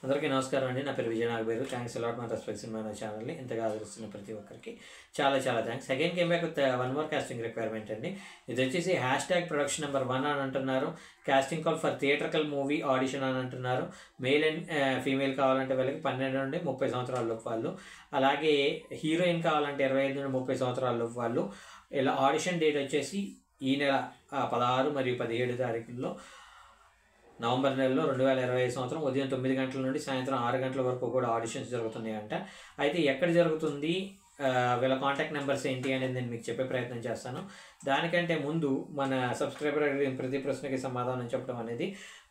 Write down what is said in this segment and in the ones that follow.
అందరికీ నమస్కారం అండి. నా పేరు Vijaya Nagaberu. Thanks a lot my respects in my ఛానల్ని ఇంతగా ఆదరిస్తున్న ప్రతి ఒక్కరికి చాలా చాలా thanks. Again came back with one more casting requirement అండి. ఇది వచ్చేసి #ప్రొడక్షన్ నెంబర్ 1 అని అంటున్నారు. Casting call for theatrical movie audition అని అంటున్నారు. మేల్ అండ్ ఫీమేల్ కావాలంటే వీళ్ళకి 12 నుండి 30 సంవత్సరాల లోపు వాళ్ళు, అలాగే హీరోయిన్ కావాలంటే 25 నుండి 30 సంవత్సరాల లోపు వాళ్ళు. ఇలా ఆడిషన్ డేట్ వచ్చేసి ఈ నెల 16 మరియు 17 తారీఖుల్లో నవంబర్ నెలలో 2025 సంవత్సరం ఉదయం 9 గంటల నుండి సాయంత్రం 6 గంటల వరకు కూడా ఆడిషన్స్ జరుగుతున్నాయంట. అయితే ఎక్కడ జరుగుతుంది, వీళ్ళ కాంటాక్ట్ నెంబర్స్ ఏంటి అనేది నేను మీకు చెప్పే ప్రయత్నం చేస్తాను. దానికంటే ముందు మన సబ్స్క్రైబర్ అడిగిన ప్రతి ప్రశ్నకి సమాధానం చెప్పడం అనేది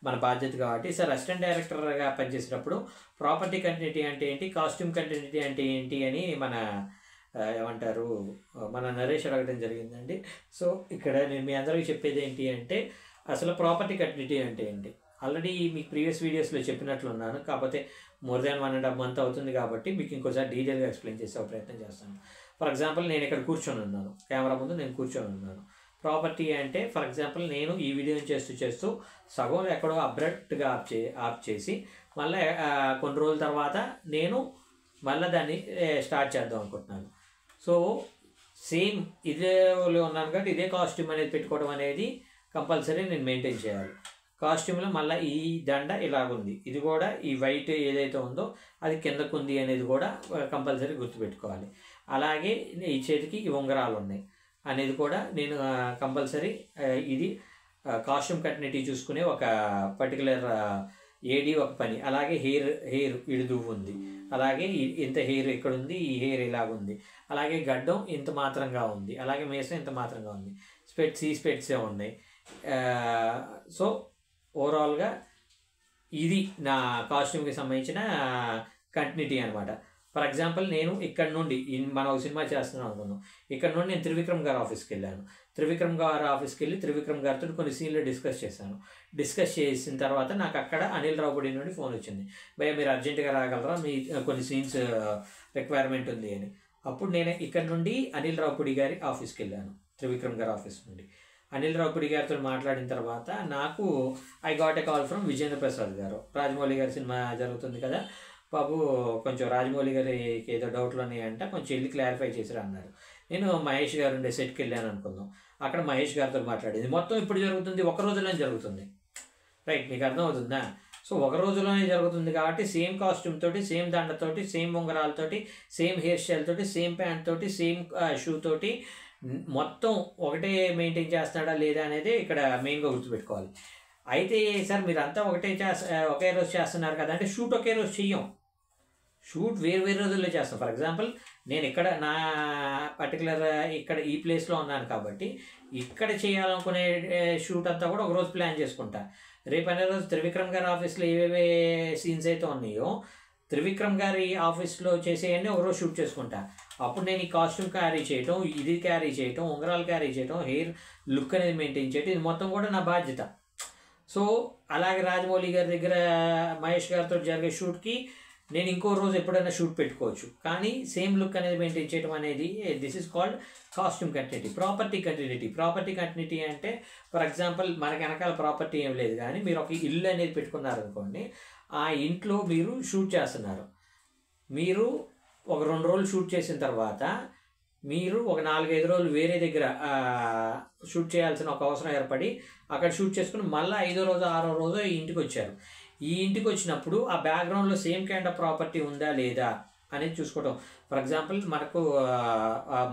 మన బాధ్యత. కాబట్టి సార్, అసిస్టెంట్ డైరెక్టర్గా పనిచేసేటప్పుడు ప్రాపర్టీ కంటిన్యూటీ అంటే ఏంటి, కాస్ట్యూమ్ కంటిన్యూటీ అంటే ఏంటి అని మన నరేష్ అడగడం జరిగిందండి. సో ఇక్కడ నేను మీ అందరికీ చెప్పేది ఏంటి అంటే, అసలు ప్రాపర్టీ కంటిన్యూటీ అంటే ఏంటి ఆల్రెడీ మీకు ప్రీవియస్ వీడియోస్లో చెప్పినట్లున్నాను. కాకపోతే మోర్ దాన్ 1.5 month అవుతుంది కాబట్టి మీకు ఇంకోసారి డీటెయిల్గా ఎక్స్ప్లెయిన్ చేసే ప్రయత్నం చేస్తాను. ఫర్ ఎగ్జాంపుల్, నేను ఇక్కడ కూర్చొని ఉన్నాను, కెమెరా ముందు నేను కూర్చొని ఉన్నాను. ప్రాపర్టీ అంటే ఫర్ ఎగ్జాంపుల్ నేను ఈ వీడియోని చేస్తూ సగం ఎక్కడో అబ్రప్ట్గా ఆఫ్ చేసి మళ్ళీ కొన్ని రోజుల తర్వాత నేను మళ్ళీ దాన్ని స్టార్ట్ చేద్దాం అనుకుంటున్నాను. సో సేమ్ ఇదే ఉన్నాను కాబట్టి ఇదే కాస్ట్యూమ్ అనేది పెట్టుకోవడం అనేది కంపల్సరీ నేను మెయింటైన్ చేయాలి. కాస్ట్యూమ్లో మళ్ళీ ఈ దండ ఇలాగుంది, ఇది కూడా ఈ వైట్ ఏదైతే ఉందో అది కిందకు ఉంది అనేది కూడా కంపల్సరీ గుర్తుపెట్టుకోవాలి. అలాగే ఈ చేతికి ఈ ఉంగరాలు ఉన్నాయి అనేది కూడా నేను కంపల్సరీ ఇది కాస్ట్యూమ్ కంటిన్యూటీ చూసుకునే ఒక పర్టికులర్ ఏడి ఒక పని. అలాగే హెయిర్ ఇడుదు ఉంది, అలాగే ఇంత హెయిర్ ఇక్కడ ఉంది, ఈ హెయిర్ ఇలాగుంది, అలాగే గడ్డం ఇంత మాత్రంగా ఉంది, అలాగే మీసం ఇంత మాత్రంగా ఉంది, స్పెట్సే ఉన్నాయి. సో ఓవరాల్గా ఇది నా కాస్ట్యూమ్కి సంబంధించిన కంటిన్యూటీ అనమాట. ఫర్ ఎగ్జాంపుల్, నేను ఇక్కడ నుండి మనం ఒక సినిమా చేస్తున్నాం అనుకున్నాం, ఇక్కడ నుండి నేను త్రివిక్రమ్ గారి ఆఫీస్కి వెళ్ళాను. త్రివిక్రమ్ గారి ఆఫీస్కి వెళ్ళి త్రివిక్రమ్ గారితో కొన్ని సీన్లు డిస్కస్ చేసిన తర్వాత నాకు అక్కడ అనిల్ రావుపూడి నుండి ఫోన్ వచ్చింది, భయ్య మీరు అర్జెంటుగా రాగలరా, మీ కొన్ని సీన్స్ రిక్వైర్మెంట్ ఉంది అని. అప్పుడు నేను ఇక్కడ నుండి అనిల్ రావుపూడి గారి ఆఫీస్కి వెళ్ళాను. త్రివిక్రమ్ గారి ఆఫీస్ నుండి అనిల్ రావుపూడి గారితో మాట్లాడిన తర్వాత నాకు I got a call from Vijendra Prasad గారు. రాజమౌళి గారి సినిమా జరుగుతుంది కదా బాబు, కొంచెం రాజమౌళి గారికి ఏదో డౌట్లు ఉన్నాయంట, కొంచెం వెళ్ళి క్లారిఫై చేసిరా అన్నారు. నేను మహేష్ గారు ఉండే సెట్కి వెళ్ళాను అనుకుందాం. అక్కడ మహేష్ గారితో మాట్లాడేది మొత్తం ఇప్పుడు జరుగుతుంది, ఒక రోజులోనే జరుగుతుంది. రైట్, మీకు అర్థమవుతుందా? సో ఒక రోజులోనే జరుగుతుంది కాబట్టి సేమ్ కాస్ట్యూమ్ తోటి, సేమ్ దండతోటి, సేమ్ ఉంగరాలతోటి, సేమ్ హెయిర్ స్టైల్ తోటి, సేమ్ ప్యాంట్ తోటి, సేమ్ షూ తోటి మొత్తం ఒకటే మెయింటైన్ చేస్తున్నాడా లేదా అనేది ఇక్కడ మెయిన్గా గుర్తుపెట్టుకోవాలి. అయితే సార్ మీరంతా ఒకే రోజు చేస్తున్నారు కదా అంటే, షూట్ ఒకే రోజు చెయ్యం, షూట్ వేరు రోజుల్లో చేస్తాం. ఫర్ ఎగ్జాంపుల్, నేను ఇక్కడ నా పర్టికులర్ ఇక్కడ ఈ ప్లేస్లో ఉన్నాను కాబట్టి ఇక్కడ చేయాలనుకునే షూట్ అంతా కూడా ఒకరోజు ప్లాన్ చేసుకుంటా. రేపు అనే రోజు త్రివిక్రమ్ గారి ఆఫీస్లో ఏవేవే సీన్స్ అయితే ఉన్నాయో త్రివిక్రమ్ గారి ఆఫీస్లో చేసేవన్నీ ఒకరోజు షూట్ చేసుకుంటా. అప్పుడు నేను ఈ కాస్ట్యూమ్ క్యారీ చేయటం, ఇది క్యారీ చేయటం, ఉంగరాలు క్యారీ చేయటం, హెయిర్ లుక్ అనేది మెయింటైన్ చేయటం, ఇది మొత్తం కూడా నా బాధ్యత. సో అలాగే రాజమౌళి గారి దగ్గర మహేష్ గారితో జరిగే షూట్కి నేను ఇంకో రోజు ఎప్పుడైనా షూట్ పెట్టుకోవచ్చు, కానీ సేమ్ లుక్ అనేది మెయింటైన్ చేయడం అనేది this is called costume continuity. Property continuity అంటే ఫర్ ఎగ్జాంపుల్, మనకి వెనకాల ప్రాపర్టీ ఏం లేదు కానీ మీరు ఒక ఇల్లు అనేది పెట్టుకున్నారనుకోండి, ఆ ఇంట్లో మీరు షూట్ చేస్తున్నారు. మీరు ఒక 2 రోజులు షూట్ చేసిన తర్వాత మీరు ఒక 4-5 రోజులు వేరే దగ్గర షూట్ చేయాల్సిన ఒక అవసరం ఏర్పడి అక్కడ షూట్ చేసుకుని మళ్ళీ 5వ రోజు 6వ రోజు ఈ ఇంటికి వచ్చారు. ఈ ఇంటికి వచ్చినప్పుడు ఆ బ్యాక్గ్రౌండ్లో సేమ్ కైండ్ ఆఫ్ ప్రాపర్టీ ఉందా లేదా అనేది చూసుకోవటం. ఫర్ ఎగ్జాంపుల్, మనకు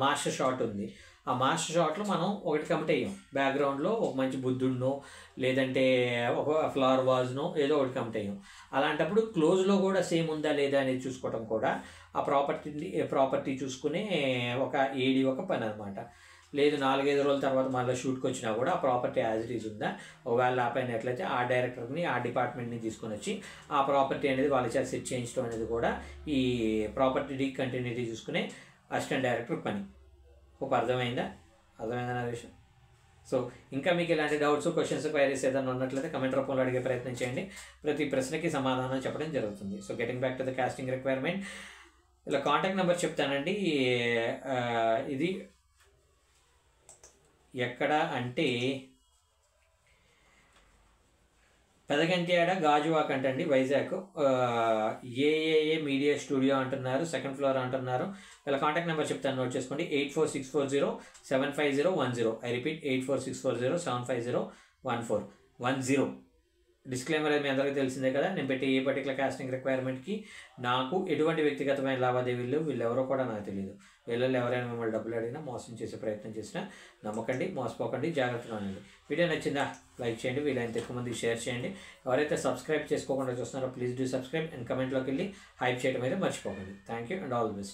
మాస్టర్ షాట్ ఉంది, ఆ మాస్టర్ షాట్లో మనం ఒకటి కమిట్ అయ్యాం, బ్యాక్గ్రౌండ్లో ఒక మంచి బుద్ధుడినో లేదంటే ఒక ఫ్లవర్ వాజ్నో ఏదో ఒకటి కమిట్ అయ్యాం. అలాంటప్పుడు క్లోజ్లో కూడా సేమ్ ఉందా లేదా అనేది చూసుకోవటం కూడా ఆ ప్రాపర్టీ చూసుకునే ఒక పని అనమాట. లేదు 4-5 రోజుల తర్వాత మళ్ళీ షూట్కి వచ్చినా కూడా ఆ ప్రాపర్టీ యాజ్ ఇట్ ఈజ్ ఉందా, ఒకవేళ ఆపైనట్లయితే ఆ డైరెక్టర్ని ఆ డిపార్ట్మెంట్ని తీసుకొని వచ్చి ఆ ప్రాపర్టీ అనేది వాళ్ళ చేత సెట్ చేయించడం అనేది కూడా ఈ ప్రాపర్టీ కంటిన్యూటీ చూసుకునే అసిస్టెంట్ డైరెక్టర్ పని. అర్థమైందా నరేష్? సో ఇంకా మీకు ఇలాంటి డౌట్స్, క్వశ్చన్స్, క్వైరీస్ ఏదైనా ఉన్నట్లయితే కమెంట్ రూపంలో అడిగే ప్రయత్నం చేయండి. ప్రతి ప్రశ్నకి సమాధానం చెప్పడం జరుగుతుంది. So getting back to the casting requirement, ఇలా కాంటాక్ట్ నెంబర్ చెప్తానండి. ఇది ఎక్కడ అంటే పెదగంట్యాడ గాజువాక్ అంటండి వైజాగ్. ఏఏఏ మీడియా స్టూడియో అంటున్నారు, 2nd ఫ్లోర్ అంటున్నారు. వీళ్ళ కాంటాక్ట్ నెంబర్ చెప్తాను, నోట్ చేసుకోండి. 8464075010. I repeat 8464075010. డిస్క్లైమర్ మీ అందరికీ తెలిసిందే కదా, నేను పెట్టి ఏ పర్టికులర్ కాస్టింగ్ రిక్వైర్మెంట్కి నాకు ఎటువంటి వ్యక్తిగతమైన లావాదేవీలు వీళ్ళెవరో కూడా నాకు తెలియదు. వీళ్ళల్లో ఎవరైనా మిమ్మల్ని డబ్బులు అడిగినా మోసం చేసే ప్రయత్నం చేసినా నమ్మకండి, మోసపోకండి, జాగ్రత్తగా ఉండండి. వీడియో నచ్చిందా లైక్ చేయండి, వీలైనంత ఎక్కువ మంది షేర్ చేయండి. ఎవరైతే సబ్స్క్రైబ్ చేసుకోకుండా చూస్తున్నారో ప్లీజ్ డూ సబ్స్క్రైబ్ అండ్ కమెంట్లోకి వెళ్ళి హైప్ చేయడం అయితే మర్చిపోకండి. Thank you and all the best.